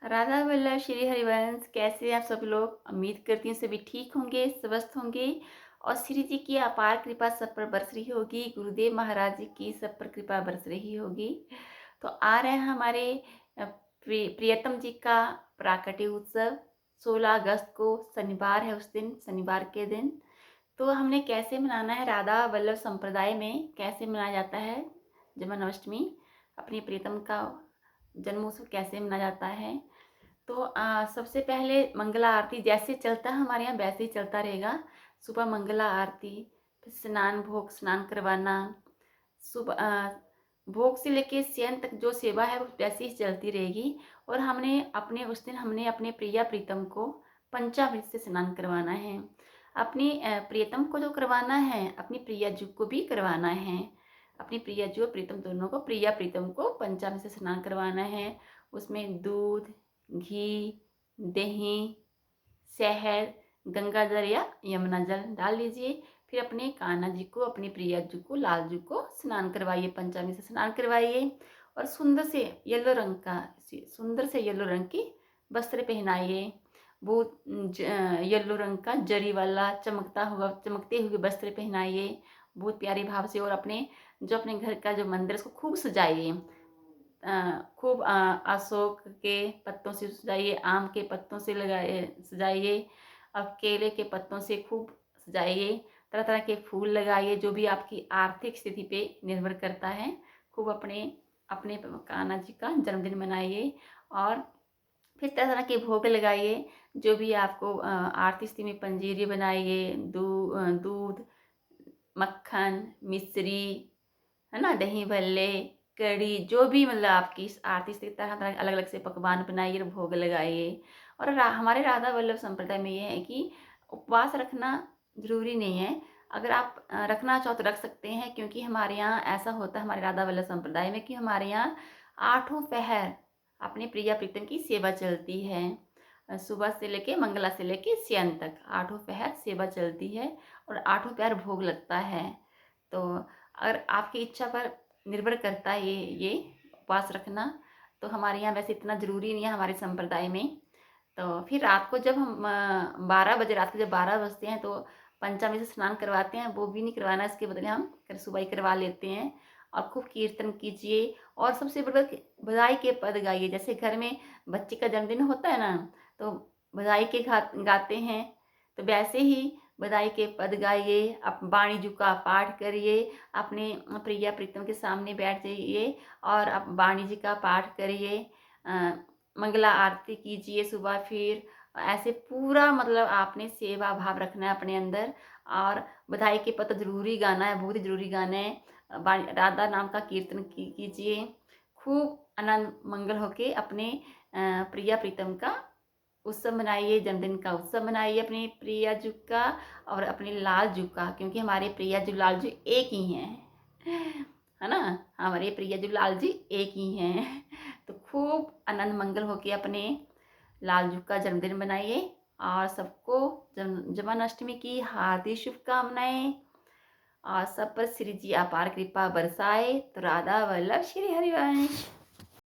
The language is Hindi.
राधा वल्लभ श्री हरिवंश, कैसे आप सब लोग। उम्मीद करती हूँ सभी ठीक होंगे, स्वस्थ होंगे और श्री जी की अपार कृपा सब पर बरस रही होगी। गुरुदेव महाराज जी की सब पर कृपा बरस रही होगी। तो आ रहे हैं हमारे प्रियतम जी का प्राकट्य उत्सव। 16 अगस्त को शनिवार है, उस दिन शनिवार के दिन तो हमने कैसे मनाना है, राधा वल्लभ संप्रदाय में कैसे मनाया जाता है जन्माष्टमी, अपनी प्रियतम का जन्मोत्सव कैसे मनाया जाता है। तो सबसे पहले मंगला आरती जैसे चलता है हमारे यहाँ वैसे ही चलता रहेगा। सुबह मंगला आरती, फिर स्नान, भोग स्नान करवाना, सुबह भोग से लेके शयन तक जो सेवा है वो वैसे ही चलती रहेगी। और उस दिन हमने अपने प्रिया प्रीतम को पंचामृत से स्नान करवाना है। अपनी प्रियतम को जो करवाना है, अपनी प्रिया जू को भी करवाना है। अपनी प्रिया जू और प्रीतम दोनों को, प्रिया प्रीतम को पंचामृत से स्नान करवाना है। उसमें दूध, घी, दही, शहद, गंगा जल या यमुना जल डाल लीजिए। फिर अपने कान्हा जी को, अपनी प्रिया जी को, लाल जी को स्नान करवाइए, पंचामृत से स्नान करवाइए। और सुंदर से येलो रंग की वस्त्र पहनाइए। वो येलो रंग का जरी वाला चमकते हुए वस्त्र पहनाइए बहुत प्यारे भाव से। और अपने घर का जो मंदिर उसको खूब सजाइए। खूब अशोक के पत्तों से सजाइए, आम के पत्तों से सजाइए, अब केले के पत्तों से खूब सजाइए। तरह तरह के फूल लगाइए, जो भी आपकी आर्थिक स्थिति पे निर्भर करता है। खूब अपने अपने कान्हा जी का जन्मदिन मनाइए। और फिर तरह तरह के भोग लगाइए, जो भी आपको आर्थिक स्थिति में। पंजीरी बनाइए, दूध, मक्खन, मिश्री, है ना, दही भल्ले, कढ़ी, जो भी मतलब आपकी आरती से तरह तरह अलग अलग से पकवान बनाइए और भोग लगाइए। और हमारे राधा वल्लभ संप्रदाय में ये है कि उपवास रखना जरूरी नहीं है। अगर आप रखना चाहो तो रख सकते हैं, क्योंकि हमारे यहाँ ऐसा होता है, हमारे राधा वल्लभ संप्रदाय में, कि हमारे यहाँ 8 पहर अपने प्रिया प्रीतम की सेवा चलती है। सुबह से लेके मंगला से लेके शयन तक 8 पहर सेवा चलती है और 8 पहर भोग लगता है। तो अगर आपकी इच्छा पर निर्भर करता है ये उपवास रखना, तो हमारे यहाँ वैसे इतना ज़रूरी नहीं है हमारे संप्रदाय में। तो फिर रात को जब हम 12 बजे, रात को जब 12 बजते हैं तो पंचामृत से स्नान करवाते हैं। वो भी नहीं करवाना, इसके बदले हम सुबह ही करवा लेते हैं। और खूब कीर्तन कीजिए और सबसे बड़ा बधाई के पद गाइए। जैसे घर में बच्चे का जन्मदिन होता है ना, तो बधाई के गाते हैं, तो वैसे ही बधाई के पद गाइए, आप वाणी जी का पाठ करिए। अपने प्रिया प्रीतम के सामने बैठ जाइए और आप वाणी जी का पाठ करिए। मंगला आरती कीजिए सुबह। फिर ऐसे पूरा मतलब आपने सेवा भाव रखना है अपने अंदर। और बधाई के पद जरूरी गाना है, बहुत ही जरूरी गाना है। राधा नाम का कीर्तन कीजिए। खूब आनंद मंगल होके अपने प्रिया प्रीतम का उत्सव मनाइए, जन्मदिन का उत्सव मनाइए अपने प्रिया जू का और अपने लाल जू का, क्योंकि हमारे प्रिया जू लाल जू एक ही हैं, है ना। हमारे प्रिया जू लाल जी एक ही हैं। तो खूब आनंद मंगल होके अपने लाल जू का जन्मदिन मनाइए। और सबको जन्माष्टमी की हार्दिक शुभकामनाएं। और सब पर श्री जी अपार कृपा बरसाए। तो राधा वल्लभ श्री हरिवंश।